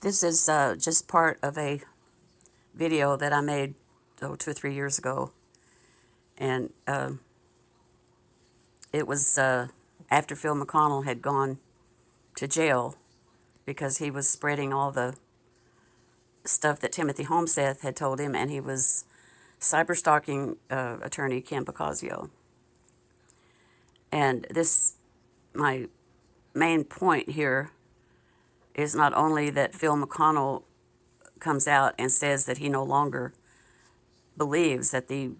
This is just part of a video that I made 2 or 3 years ago, and it was after Phil McConnell had gone to jail because he was spreading all the stuff that Timothy Holmseth had told him, and he was cyberstalking attorney Ken Bocasio. And this, my main point here is not only that Phil McConnell comes out and says that he no longer believes that the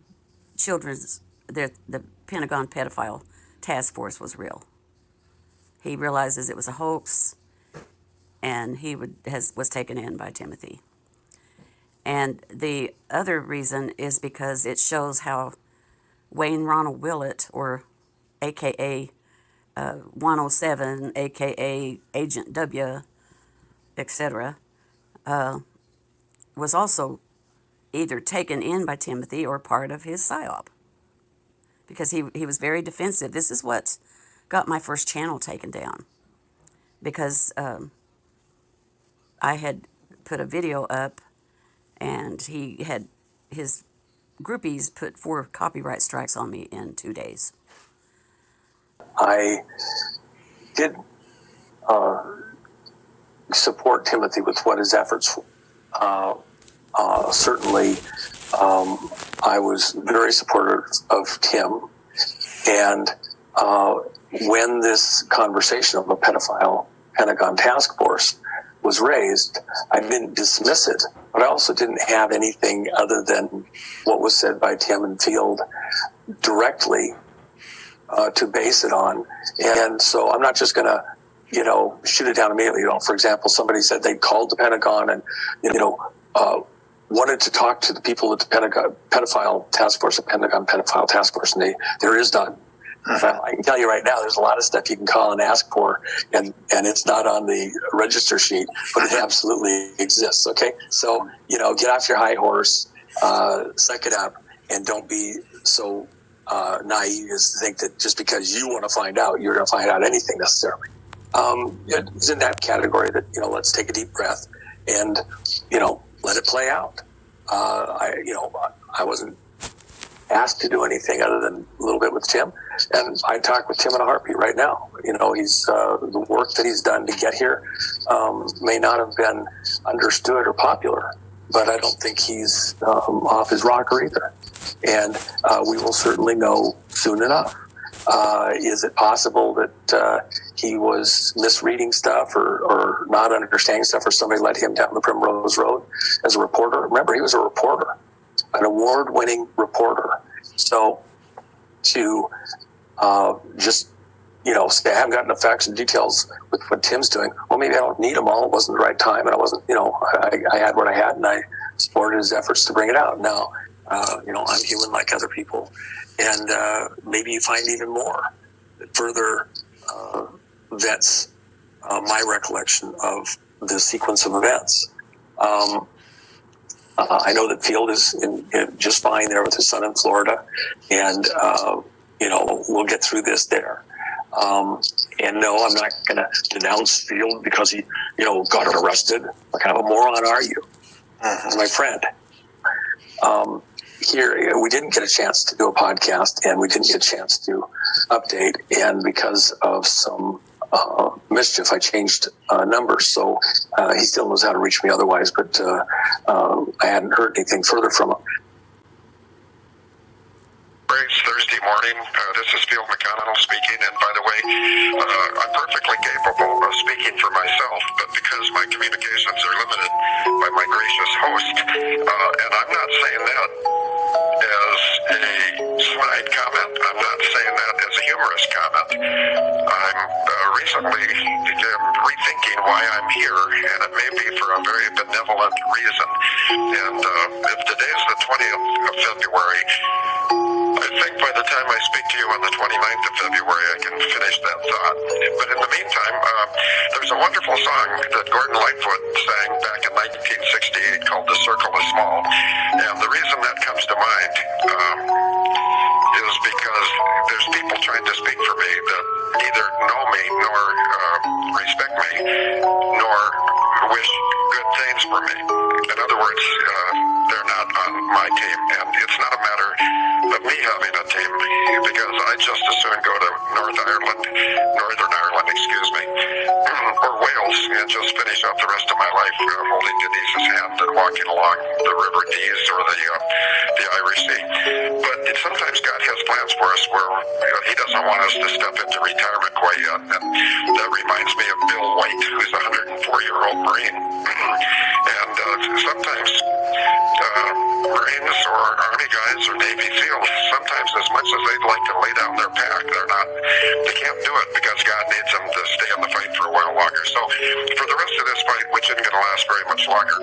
Pentagon pedophile task force was real. He realizes it was a hoax, and he was taken in by Timothy. And the other reason is because it shows how Wayne Ronald Willett, or AKA 107, AKA Agent W, etc., was also either taken in by Timothy or part of his psyop, because he was very defensive. This is what got my first channel taken down, because I had put a video up, and he had his groupies put 4 copyright strikes on me in 2 days. I did support Timothy with what his efforts. Certainly, I was very supportive of Tim, and when this conversation of a pedophile Pentagon task force was raised, I didn't dismiss it, but I also didn't have anything other than what was said by Tim and Field directly to base it on. And so I'm not just going to, shoot it down immediately. For example, somebody said they called the Pentagon and, wanted to talk to the people at the Pentagon pedophile task force, the Pentagon pedophile task force, and there is none. I can tell you right now, there's a lot of stuff you can call and ask for, and it's not on the register sheet, but it absolutely exists. Okay, so get off your high horse, suck it up, and don't be so naive as to think that just because you want to find out, you're going to find out anything necessarily. It's in that category that let's take a deep breath and let it play out. I wasn't asked to do anything other than a little bit with Tim, and I talk with Tim in a heartbeat right now. He's the work that he's done to get here may not have been understood or popular, but I don't think he's off his rocker either, and we will certainly know soon enough. Is it possible that he was misreading stuff or not understanding stuff, or somebody let him down the Primrose Road as a reporter? Remember, he was a reporter, an award-winning reporter. So to just, say I haven't gotten the facts and details with what Tim's doing, well, maybe I don't need them all. It wasn't the right time, and I wasn't, I had what I had, and I supported his efforts to bring it out. Now, I'm human like other people, and maybe you find even more that further vets my recollection of the sequence of events. I know that Field is in just fine there with his son in Florida, and we'll get through this there. And no, I'm not going to denounce Field because he, got arrested. What kind of a moron are you, my friend? Here, we didn't get a chance to do a podcast, and we didn't get a chance to update, and because of some mischief, I changed numbers, so he still knows how to reach me otherwise, but I hadn't heard anything further from him. It's Thursday morning. This is Field McConnell speaking, and by the way, I'm perfectly capable of speaking for myself, but because my communications are limited by my gracious host, and I'm not saying that as a snide comment, I'm not saying that as a humorous comment. I'm recently rethinking why I'm here, and it may be for a very benevolent reason. And if today's the 20th of February, I think by the time I speak to you on the 29th of February, I can finish that thought. But in the meantime, there's a wonderful song that Gordon Lightfoot sang back in 1968 called The Circle is Small. And the reason that comes to mind is because there's people trying to speak for me that neither know me nor respect me, nor wish good me. In other words, they're not on my team, and it's not a matter of me having a team, because I just as soon go to Northern Ireland, excuse me, or Wales, and just finish up the rest of my life holding Denise's hand and walking along the River Dees or the Irish Sea. But sometimes God has plans for us where He doesn't want us to step into retirement quite yet, and that reminds me of Bill White, who's a 104-year-old Marine. And sometimes Marines or Army guys or Navy SEALs, sometimes as much as they'd like to lay down their pack, they can't do it because God needs them to stay in the fight for a while longer. So for the rest of this fight, which isn't going to last very much longer,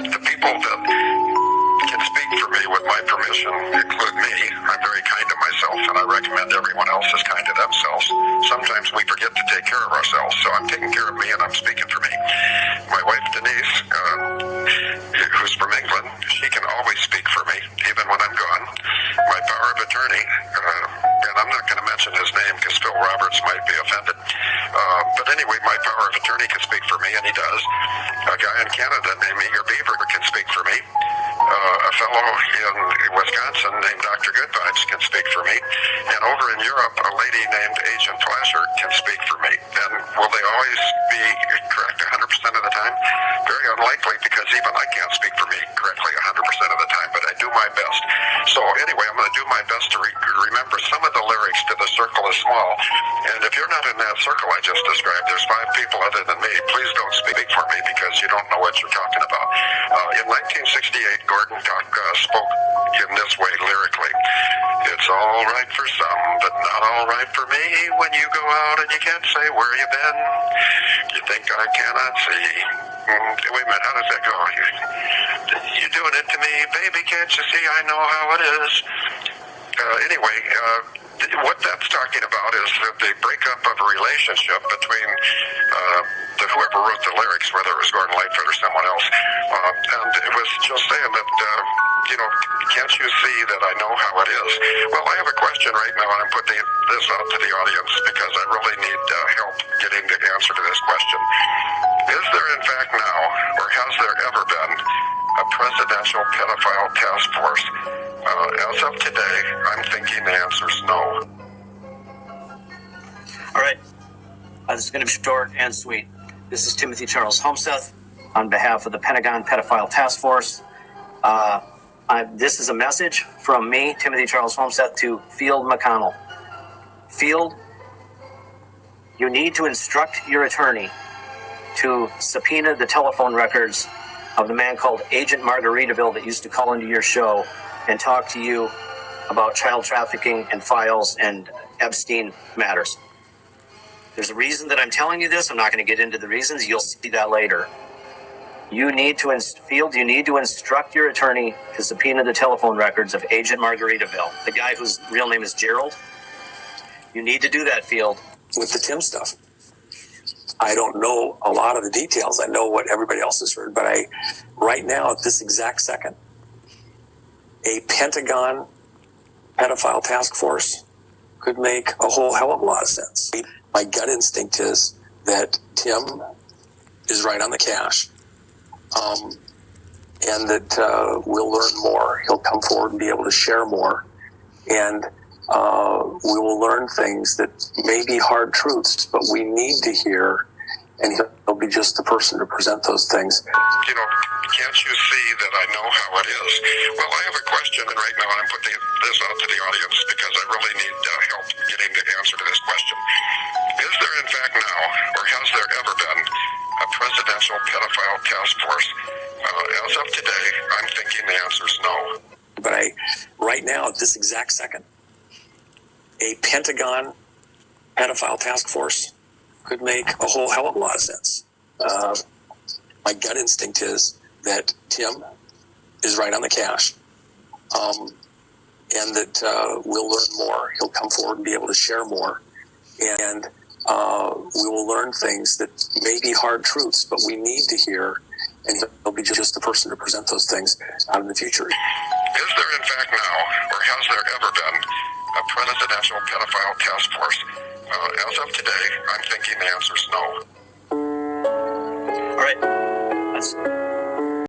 the people that can speak for me with my permission include me. I'm very kind to myself, and I recommend everyone else is kind to themselves. Sometimes we forget to take care of ourselves, so I'm taking care of me, and I'm speaking for me. My wife, Denise, who's from England, she can always speak for me, even when I'm gone. My power of attorney, and I'm not going to mention his name because Phil Roberts might be offended. But anyway, my power of attorney can speak for me, and he does. A guy in Canada named Eager Beaver can speak for me. A fellow in Wisconsin named Dr. Goodvibes can speak for me. And over in Europe, a lady named Agent Flasher can speak for me. And will they always be correct 100% of the time? Very unlikely, because even I can't speak for me correctly 100% of the time, but I do my best. So anyway, I'm going to do my best to remember some of the lyrics to The Circle is Small. And if you're not in that circle I just described, there's 5 people other than me. Please don't speak for me, because you don't know what you're talking about. In 1968, Gordon spoke in this way lyrically. It's all right for some, but not all right for me. When you go out and you can't say where you've been, you think I cannot see. Wait a minute, how does that go? You're doing it to me, baby, can't you see I know how it is? Anyway, what that's talking about is the breakup of a relationship between whoever wrote the lyrics, whether it was Gordon Lightfoot or someone else. And it was just saying that, can't you see that I know how it is? Well, I have a question right now, and I'm putting this out to the audience because I really need help getting the answer to this question. Is there, in fact, now, or has there ever been, a presidential pedophile task force? As of today, I'm thinking the answer is no. All right. This is going to be short and sweet. This is Timothy Charles Holmseth on behalf of the Pentagon Pedophile Task Force. This is a message from me, Timothy Charles Holmseth, to Field McConnell. Field, you need to instruct your attorney to subpoena the telephone records of the man called Agent Margaritaville that used to call into your show and talk to you about child trafficking and files and Epstein matters. There's a reason that I'm telling you this. I'm not going to get into the reasons. You'll see that later. You need to instruct your attorney to subpoena the telephone records of Agent Margaritaville, the guy whose real name is Gerald. You need to do that, Field. With the Tim stuff, I don't know a lot of the details. I know what everybody else has heard, but right now, at this exact second, a Pentagon pedophile task force could make a whole hell of a lot of sense. My gut instinct is that Tim is right on the cash, and that we'll learn more. He'll come forward and be able to share more, and we will learn things that may be hard truths, but we need to hear, and he'll be just the person to present those things. Can't you see that I know how it is? Well, I have a question, and right now I'm putting this out to the audience because I really need help getting the answer to this question. Is there, in fact, now, or has there ever been, a presidential pedophile task force? As of today, I'm thinking the answer is no. But right now, at this exact second, a Pentagon pedophile task force could make a whole hell of a lot of sense. My gut instinct is that Tim is right on the cash, and that we'll learn more. He'll come forward and be able to share more, and we will learn things that may be hard truths, but we need to hear, and he'll be just the person to present those things out in the future. Is there, in fact, now, or has there ever been, a presidential pedophile task force? As of today, I'm thinking the answer is no. All right.